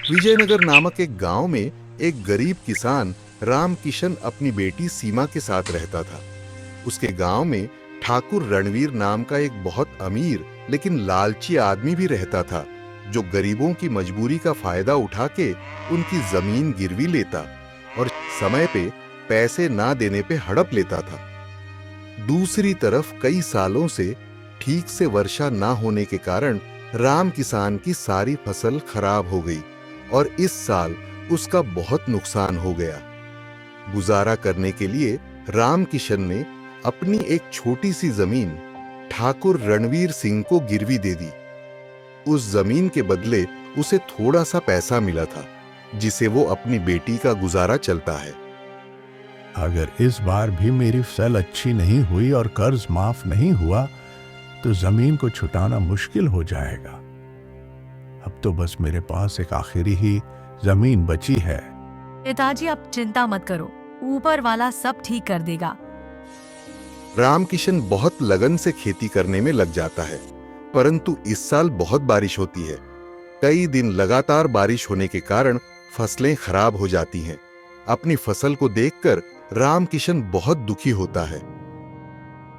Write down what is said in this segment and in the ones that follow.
विजयनगर नामक एक गांव में एक गरीब किसान रामकिशन अपनी बेटी सीमा के साथ रहता था। उसके गांव में ठाकुर रणवीर नाम का एक बहुत अमीर लेकिन लालची आदमी भी रहता था, जो गरीबों की मजबूरी का फायदा उठा के उनकी जमीन गिरवी लेता और समय पे पैसे ना देने पे हड़प लेता था। दूसरी तरफ कई सालों से ठीक से वर्षा ना होने के कारण राम किसान की सारी फसल खराब हो गई और इस साल उसका बहुत नुकसान हो गया। गुजारा करने के लिए राम किशन ने अपनी एक छोटी सी जमीन ठाकुर रणवीर सिंह को गिरवी दे दी। उस जमीन के बदले उसे थोड़ा सा पैसा मिला था, जिसे वो अपनी बेटी का गुजारा चलता है। अगर इस बार भी मेरी फसल अच्छी नहीं हुई और कर्ज माफ नहीं हुआ तो जमीन को छुटाना मुश्किल हो जाएगा। अब तो बस मेरे पास एक आखिरी ही जमीन बची है। पिताजी, आप चिंता मत करो, ऊपर वाला सब ठीक कर देगा। रामकिशन बहुत लगन से खेती करने में लग जाता है, परंतु इस साल बहुत बारिश होती है। कई दिन लगातार बारिश होने के कारण फसलें खराब हो जाती हैं। अपनी फसल को देखकर रामकिशन बहुत दुखी होता है।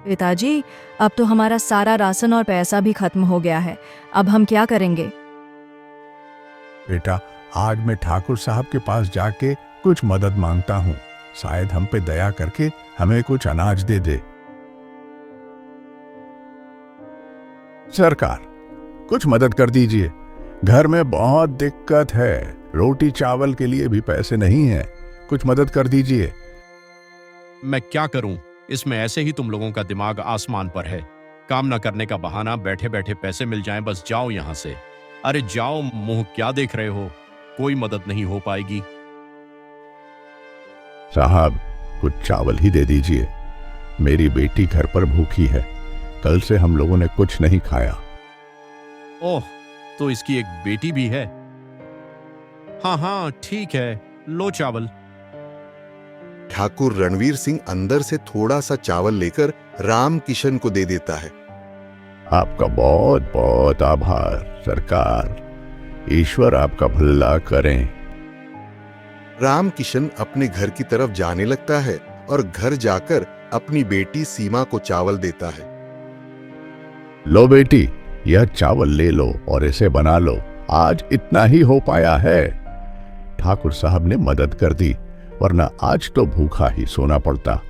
पिताजी, अब तो हमारा सारा राशन और पैसा भी खत्म हो गया है। अब हम क्या करेंगे? बेटा, आज मैं ठाकुर साहब के पास जाके कुछ मदद मांगता हूँ। शायद हम पे दया करके हमें कुछ अनाज दे दे। सरकार, कुछ मदद कर दीजिए। घर में बहुत दिक्कत है, रोटी चावल के लिए भी पैसे नहीं है। कुछ मदद कर दीजिए। मैं क्या करूं? इसमें ऐसे ही तुम लोगों का दिमाग आसमान पर है। काम न करने का बहाना, बैठे बैठे पैसे मिल जाएं, बस जाओ यहां से। अरे जाओ, मुंह क्या देख रहे हो? कोई मदद नहीं हो पाएगी। साहब, कुछ चावल ही दे दीजिए। मेरी बेटी घर पर भूखी है। कल से हम लोगों ने कुछ नहीं खाया। ओह, तो इसकी एक बेटी भी है? हाँ हाँ, ठीक है, लो चावल। ठाकुर रणवीर सिंह अंदर से थोड़ा सा चावल लेकर रामकिशन को दे देता है। आपका बहुत बहुत आभार सरकार। ईश्वर आपका भला करें। रामकिशन अपने घर की तरफ जाने लगता है और घर जाकर अपनी बेटी सीमा को चावल देता है। लो बेटी, यह चावल ले लो और इसे बना लो। आज इतना ही हो पाया है। ठाकुर साहब ने मदद कर दी, वरना आज तो भूखा ही सोना पड़ता।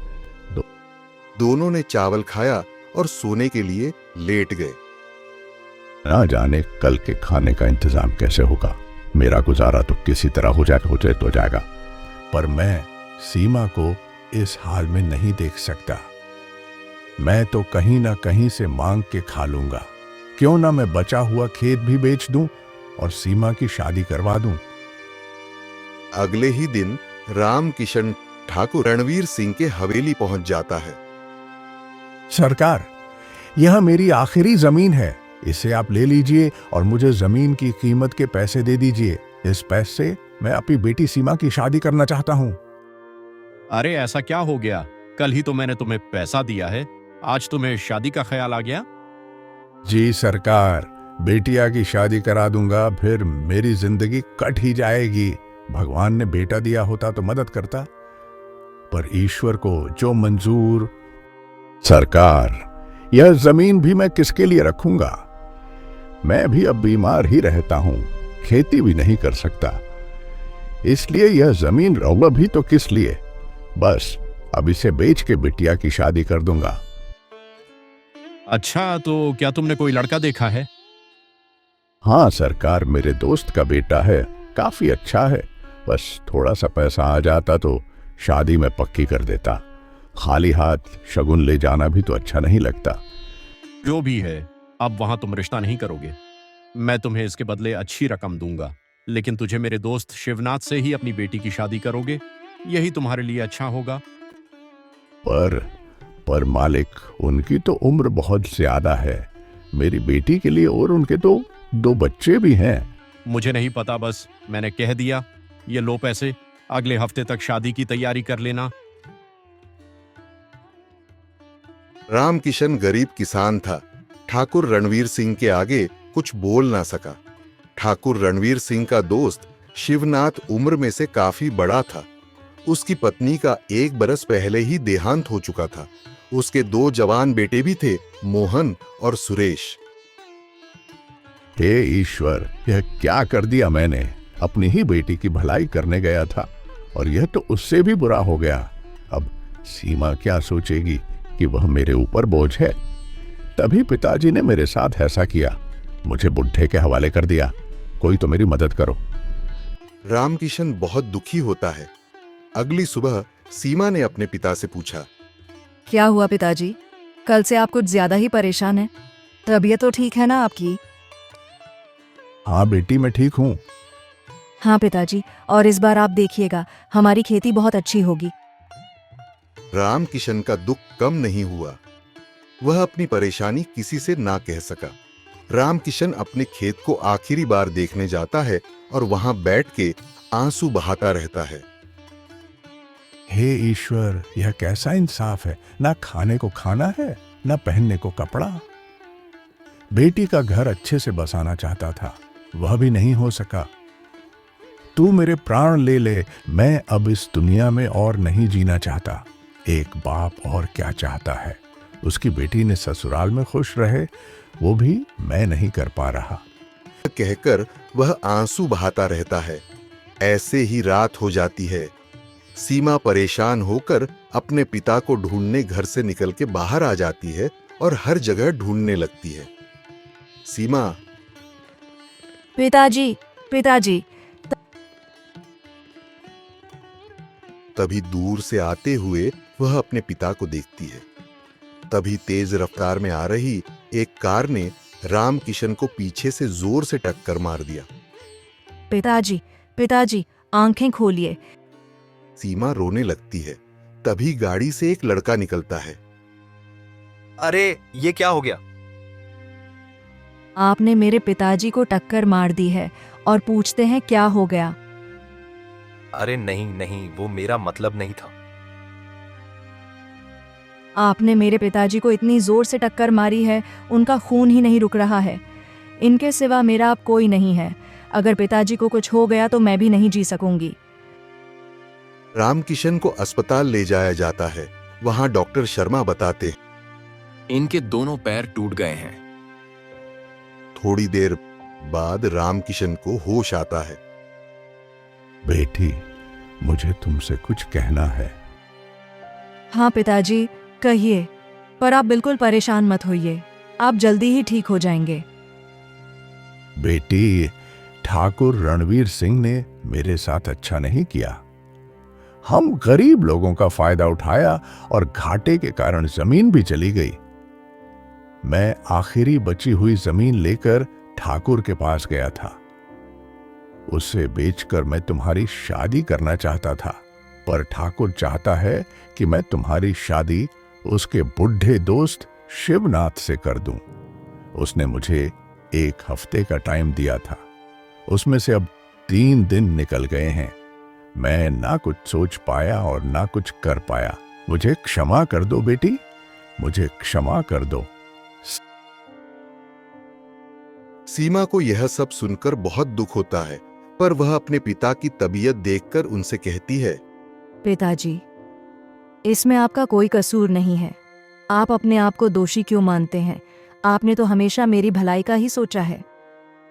दोनों ने चावल खाया और सोने के लिए लेट गए। ना जाने कल के खाने का इंतजाम कैसे होगा। मेरा गुजारा तो किसी तरह हो जाएगा, पर मैं सीमा को इस हाल में नहीं देख सकता। मैं तो कहीं ना कहीं से मांग के खा लूंगा। क्यों ना मैं बचा हुआ खेत भी बेच दूं और सीमा की शादी करवा दूं। अगले ही दिन रामकिशन ठाकुर रणवीर सिंह के हवेली पहुंच जाता है। सरकार, यह मेरी आखिरी जमीन है। इसे आप ले लीजिए और मुझे जमीन की कीमत के पैसे दे दीजिए। इस पैसे से मैं अपनी बेटी सीमा की शादी करना चाहता हूँ। अरे ऐसा क्या हो गया? कल ही तो मैंने तुम्हें पैसा दिया है, आज तुम्हें शादी का ख्याल आ गया? जी सरकार, बेटिया की शादी करा दूंगा, फिर मेरी जिंदगी कट ही जाएगी। भगवान ने बेटा दिया होता तो मदद करता, पर ईश्वर को जो मंजूर। सरकार, यह जमीन भी मैं किसके लिए रखूंगा? मैं भी अब बीमार ही रहता हूं, खेती भी नहीं कर सकता। इसलिए यह जमीन रहोगा भी तो किस लिए? बस अब इसे बेच के बिटिया की शादी कर दूंगा। अच्छा, तो क्या तुमने कोई लड़का देखा है? हाँ सरकार, मेरे दोस्त का बेटा है, काफी अच्छा है। बस थोड़ा सा पैसा आ जाता तो शादी में पक्की कर देता। खाली हाथ शगुन ले जाना भी तो अच्छा नहीं लगता। जो भी है, अब वहां तुम रिश्ता नहीं करोगे। मैं तुम्हें इसके बदले अच्छी रकम दूंगा, लेकिन तुझे मेरे दोस्त शिवनाथ से ही अपनी बेटी की शादी करोगे। यही तुम्हारे लिए अच्छा होगा। पर मालिक, उनकी तो उम्र बहुत ज्यादा है। मेरी बेटी के लिए और उनके तो 2 बच्चे भी हैं। मुझे नहीं पता, बस मैंने कह दिया। ये लो पैसे, अगले हफ्ते तक शादी की तैयारी कर लेना। रामकिशन गरीब किसान था। ठाकुर रणवीर सिंह के आगे कुछ बोल ना सका। ठाकुर रणवीर सिंह का दोस्त शिवनाथ उम्र में से काफी बड़ा था। उसकी पत्नी का 1 बरस पहले ही देहांत हो चुका था। उसके 2 जवान बेटे भी थे, मोहन और सुरेश। हे ईश्वर, यह क्या कर दिया मैंने। अपनी ही बेटी की भलाई करने गया था और यह तो उससे भी बुरा हो गया। अब सीमा क्या सोचेगी कि वह मेरे ऊपर बोझ है। तभी पिताजी ने मेरे साथ ऐसा किया, मुझे बुढ़े के हवाले कर दिया। कोई तो मेरी मदद करो। रामकिशन बहुत दुखी होता है। अगली सुबह सीमा ने अपने पिता से पूछा, क्या हुआ पिताजी? कल से आप कुछ ज्यादा ही परेशान हैं। तबीयत तो ठीक है ना आपकी? हाँ बेटी, मैं ठीक हूँ। हाँ पिताजी, और इस बार आप देखिएगा, हमारी खेती बहुत अच्छी होगी। रामकिशन का दुख कम नहीं हुआ। वह अपनी परेशानी किसी से ना कह सका। रामकिशन अपने खेत को आखिरी बार देखने जाता है और वहां बैठ के आंसू बहाता रहता है। हे ईश्वर, यह कैसा इंसाफ है। ना खाने को खाना है, ना पहनने को कपड़ा। बेटी का घर अच्छे से बसाना चाहता था, वह भी नहीं हो सका। तू मेरे प्राण ले ले, मैं अब इस दुनिया में और नहीं जीना चाहता। एक बाप और क्या चाहता है। उसकी बेटी ने ससुराल में खुश रहे, वो भी मैं नहीं कर पा रहा। कहकर वह आंसू बहाता रहता है। ऐसे ही रात हो जाती है। सीमा परेशान होकर अपने पिता को ढूंढने घर से निकल के बाहर आ जाती है और हर जगह ढूंढने लगती है। सीमा, पिताजी, पिताजी। तभी दूर से आते हुए वह अपने पिता को देखती है। तभी तेज रफ्तार में आ रही एक कार ने रामकिशन को पीछे से जोर से टक्कर मार दिया। पिताजी, पिताजी, आंखें खोलिए। सीमा रोने लगती है। तभी गाड़ी से एक लड़का निकलता है। अरे ये क्या हो गया? आपने मेरे पिताजी को टक्कर मार दी है और पूछते हैं क्या हो गया। अरे नहीं नहीं, वो मेरा मतलब नहीं था। आपने मेरे पिताजी को इतनी जोर से टक्कर मारी है, उनका खून ही नहीं रुक रहा है। इनके सिवा मेरा अब कोई नहीं है। अगर पिताजी को कुछ हो गया तो मैं भी नहीं जी सकूंगी। रामकिशन को अस्पताल ले जाया जाता है। वहां डॉक्टर शर्मा बताते हैं, इनके दोनों पैर टूट गए हैं। थोड़ी देर बाद रामकिशन को होश आता है। बेटी, मुझे तुमसे कुछ कहना है। हाँ पिताजी, कहिए, पर आप बिल्कुल परेशान मत होइए। आप जल्दी ही ठीक हो जाएंगे। बेटी, ठाकुर रणवीर सिंह ने मेरे साथ अच्छा नहीं किया। हम गरीब लोगों का फायदा उठाया और घाटे के कारण जमीन भी चली गई। मैं आखिरी बची हुई जमीन लेकर ठाकुर के पास गया था। उसे बेचकर मैं तुम्हारी शादी करना चाहता था, पर ठाकुर चाहता है कि मैं तुम्हारी शादी उसके बुढ़े दोस्त शिवनाथ से कर दूं। उसने मुझे 1 हफ्ते का टाइम दिया था। उसमें से अब 3 दिन निकल गए हैं। मैं ना कुछ सोच पाया और ना कुछ कर पाया। मुझे क्षमा कर दो बेटी, मुझे क्षमा कर दो। सीमा को यह सब सुनकर बहुत दुख होता है, पर वह अपने पिता की तबीयत देखकर उनसे कहती है, पिताजी, इसमें आपका कोई कसूर नहीं है। आप अपने आप को दोषी क्यों मानते हैं? आपने तो हमेशा मेरी भलाई का ही सोचा है,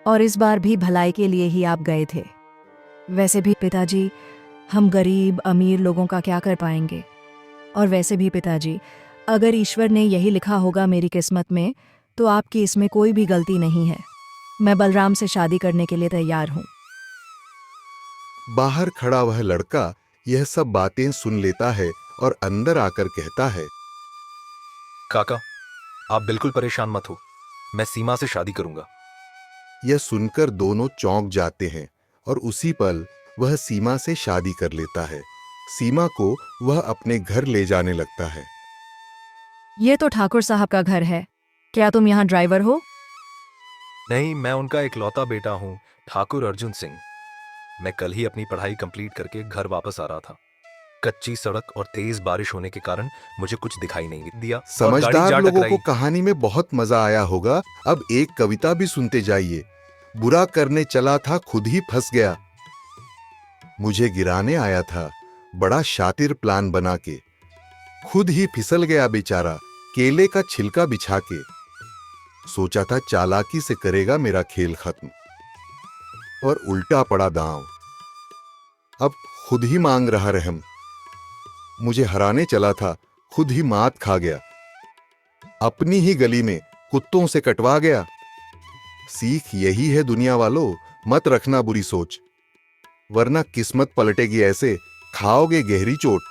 और इस बार भी भलाई के लिए ही आप गए थे। वैसे भी पिताजी, हम गरीब अमीर लोगों का क्या कर पाएंगे? और वैसे भी पिताजी, अगर ईश्वर ने यही लिखा होगा मेरी किस्मत में, तो आपकी इसमें कोई भी गलती नहीं है। मैं बलराम से शादी करने के लिए तैयार हूँ। बाहर खड़ा वह लड़का यह सब बातें सुन लेता है और अंदर आकर कहता है, काका, आप बिल्कुल परेशान मत हो, मैं सीमा से शादी करूंगा। यह सुनकर दोनों चौंक जाते हैं और उसी पल वह सीमा से शादी कर लेता है। सीमा को वह अपने घर ले जाने लगता है। ये तो ठाकुर साहब का घर है। क्या तुम यहाँ ड्राइवर हो? नहीं, मैं उनका इकलौता बेटा हूँ, ठाकुर अर्जुन सिंह। मैं कल ही अपनी पढ़ाई कंप्लीट करके घर वापस आ रहा था। कच्ची सड़क और तेज बारिश होने के कारण मुझे कुछ दिखाई नहीं दिया और गाड़ी समझदार जा लोगों को टकराई। कहानी में बहुत मजा आया होगा। अब एक कविता भी सुनते जाइए। बुरा करने चला था, खुद ही फंस गया। मुझे गिराने आया था, बड़ा शातिर प्लान बना के। खुद ही फिसल गया बेचारा, केले का छिलका बिछा के। सोचा था चालाकी से करेगा मेरा खेल खत्म, और उल्टा पड़ा दांव। अब खुद ही मांग रहा रहम। मुझे हराने चला था, खुद ही मात खा गया। अपनी ही गली में कुत्तों से कटवा गया। सीख यही है दुनिया वालों, मत रखना बुरी सोच, वरना किस्मत पलटेगी ऐसे, खाओगे गहरी चोट।